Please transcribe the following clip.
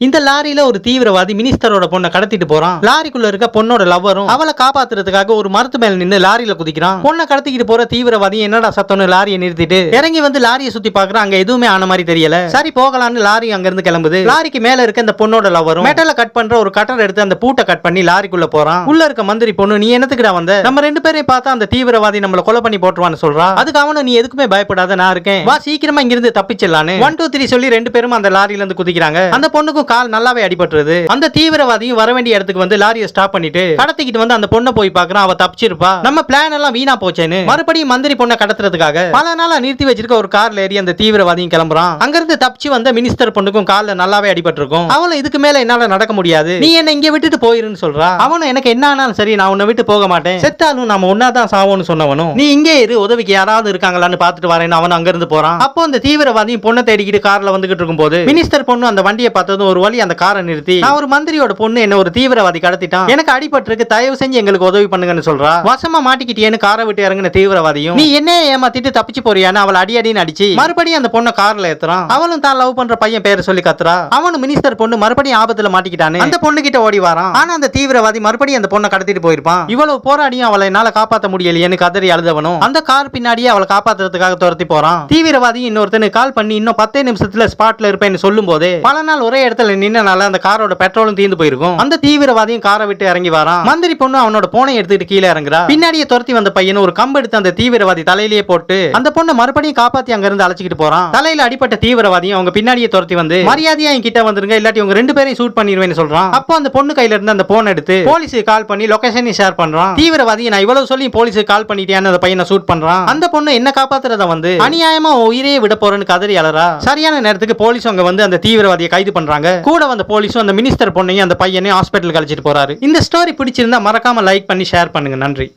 இந்த லாரியில ஒரு தீவிரவாதி மினிஸ்டரோட பொண்ணை கடத்திட்டு போறான். லாரிக்குள்ள இருக்க பொண்ணோட லவ்வரும் அவளை காப்பாத்துறதுக்காக ஒரு மரத்து மேல நின்னு லாரியில குதிக்கிறான். பொண்ணை கடத்திக்கிட்டு போற தீவிரவாதி என்னடா சத்தம்னு லாரியை நிறுத்திட்டு இறங்கி வந்து லாரியை சுத்தி பாக்குறான். அங்க எதுவுமே ஆன மாதிரி தெரியல. சரி போகலான்னு லாரி அங்க இருந்து கிளம்புது. லாரிக்கு மேல இருக்க இந்த பொண்ணோட லவ்வரும் மெட்டல கட் பண்ற ஒரு கட்டர் எடுத்து அந்த பூட்டை கட் பண்ணி லாரிக்குள்ள போறான். உள்ள இருக்க மந்திரி பொண்ணு நீ என்னத்துக்குடா வந்த? நம்ம ரெண்டு பேரையும் பார்த்தா அந்த தீவிரவாதி நம்மள கொலை பண்ணி போட்டுருவான்னு சொல்றா. அதுக்கு அவனு நீ எதுக்குமே பயப்படாத நான் இருக்கேன், வா சீக்கிரமா இங்க இருந்து தப்பிச்சிடலான்னு 1 2 3 சொல்லி ரெண்டு பேரும் அந்த லாரியில இருந்து குதிக்கிறாங்க. அந்த பொண்ணுக்கும் கால் நல்லாவே அடிபட்டுருது. அந்த தீவிரவாதியும் வர வேண்டிய இடத்துக்கு வந்து லாரியை ஸ்டாப் பண்ணிட்டு கடத்திக்கிட்டு வந்து அந்த பொண்ணை போய் பார்க்கறான். அவ தப்பிச்சிருப்பா. நம்ம பிளான் எல்லாம் வீணா போச்சேன்னு மறுபடியும் மந்திரி பொண்ணை கடத்துறதுக்காக பல நாளா நிறுத்தி வச்சிருக்க ஒரு கார்ல ஏறி அந்த தீவிரவாதியும் கிளம்புறான். அங்கிருந்து தப்பிச்சு வந்த மினிஸ்டர் பொண்ணுக்கும் கால்ல நல்லாவே அடிபட்டிருக்கும். அவளும் இதுக்கு மேல என்னால நடக்க முடியாது, நீ என்ன இங்க விட்டுட்டு போயிருன்னு சொல்றா. அவனும் எனக்கு என்ன ஆனாலும் சரி நான் உன்னை விட்டு போக மாட்டேன், செத்தாலும் நாம ஒன்னாதான் சாவோன்னு சொன்னவனும் நீ இங்கே இரு உதவிக்கு யாராவது இருக்காங்களான்னு பாத்துட்டு வரேன்னு அவன் அங்க இருந்து போறான். அப்போ அந்த தீவிரவாதியும் பொண்ணை தேடிக்கிட்டு கார்ல வந்துகிட்டு இருக்கும் போது மினிஸ்டர் பொண்ணு அந்த வண்டியை பார்த்ததும் ஒரு வழி அந்த காரை நிறுத்தி நான் ஒரு மந்திரியோட பொண்ணு என்ன ஒரு தீவிரவாதி கடத்திட்டான், எனக்கு அடிபட்டிருக்கு, தயவு செஞ்சு எங்களுக்கு உதவி பண்ணுங்கன்னு சொல்றா. வசமா மாட்டிக்கிட்டேன்னு காரை விட்டு இறங்கின தீவிரவாதியும் நீ என்ன ஏமாத்திட்டு தப்பிச்சு போறியான்னு அவளை அடின்னு அடிச்சு மறுபடியும் அந்த பொண்ணை கார்ல ஏத்துறான். அவளும் தான் லவ் பண்ற பையன் பேரை சொல்லி கத்துறா. அவனு மினிஸ்டர் பொண்ணு மறுபடியும் ஆபத்துல மாட்டிக்கிட்டானே அந்த பொண்ணு கிட்ட ஓடி வரான். ஆனா அந்த தீவிரவாதி மறுபடியும் அந்த பொண்ணை கடத்திட்டு போயிருப்பான். இவ்வளவு போராடியும் அவளை என்னால காப்பாத்த முடியலையேன்னு கதறி அழுதவனும் அந்த கார் பின்னாடியே அவளை காப்பாத்துறதுக்காக துரத்தி போறான். தீவிரவாதி இன்னொருத்தனு கால் பண்ணி இன்னும் 10 நிமிஷத்துல ஸ்பாட்ல இருப்பேன்னு சொல்லும் போதே பல நாள் ஒரே இடத்துல நின்னனால அந்த காரோட பெட்ரோலும் தீர்ந்து போயிருக்கும். அந்த தீவிரவாதியும் காரை விட்டு இறங்கி வரான். மந்திரி பொண்ணு அவனோட போனை எடுத்துட்டு கீழே இறங்குறா. பின்னாடியே துரத்தி வந்த பையன் ஒரு கம்பு எடுத்து அந்த தீவிரவாதி தலையிலேயே போட்டு அந்த பொண்ணை மறுபடியும் காப்பாத்தி அங்க இருந்து அழைச்சிட்டு போறான். தலையில அடிப்பட்ட தீவிரவாதியும் அவங்க பின்னாடியே துரத்தி வந்து மரியாதையா என் கிட்ட வந்துருங்க இல்லாட்டி உங்க ரெண்டு பேரையும் ஷூட் பண்ணிடுவேன்னு சொல்றான். அப்போ அந்த பொண்ணு கையில இருந்து அந்த போன் எடுத்து போலீஸுக்கு கால் பண்ணி லொகேஷனை ஷேர் பண்றான். தீவிரவாதி நான் இவ்வளவு சொல்லி போலீஸுக்கு கால் பண்ணிட்டேன்னு அந்த பையனை ஷூட் பண்றான். அந்த பொண்ணு என்ன காப்பாத்துறத வந்து அநியாயமா உயிரே விட போறேன்னு கதறி அலறா. சரியான நேரத்துக்கு போலீஸ் அங்க வந்து அந்த தீவிரவாதியை கைது பண்றாங்க. கூட வந்த போலீஸும் அந்த மினிஸ்டர் பொண்ணையும் அந்த பையனையும் ஹாஸ்பிட்டலுக்கு அழைச்சிட்டு போறாரு. இந்த ஸ்டோரி பிடிச்சிருந்தா மறக்காம லைக் பண்ணி ஷேர் பண்ணுங்க. நன்றி.